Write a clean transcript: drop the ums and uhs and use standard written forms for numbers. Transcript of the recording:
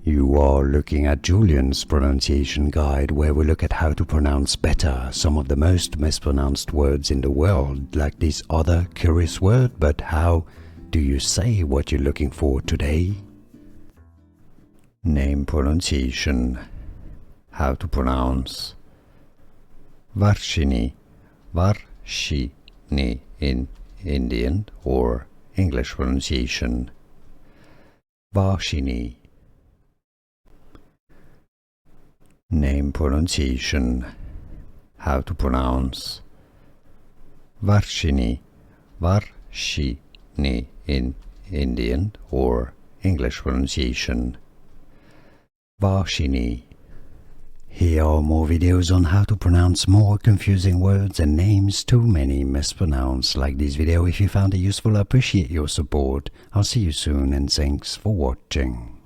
You are looking at Julian's pronunciation guide, where we look at how to pronounce better some of the most mispronounced words in the world, like this other curious word. But how do you say what you're looking for today? Name pronunciation. How to pronounce Varshini, Varshini in Indian or English pronunciation. Varshini. Name pronunciation. How to pronounce Varshini, Varshini in Indian or English pronunciation. Varshini. Here are more videos on how to pronounce more confusing words and names too many mispronounced. Like this video if you found it useful. I appreciate your support. I'll see you soon and thanks for watching.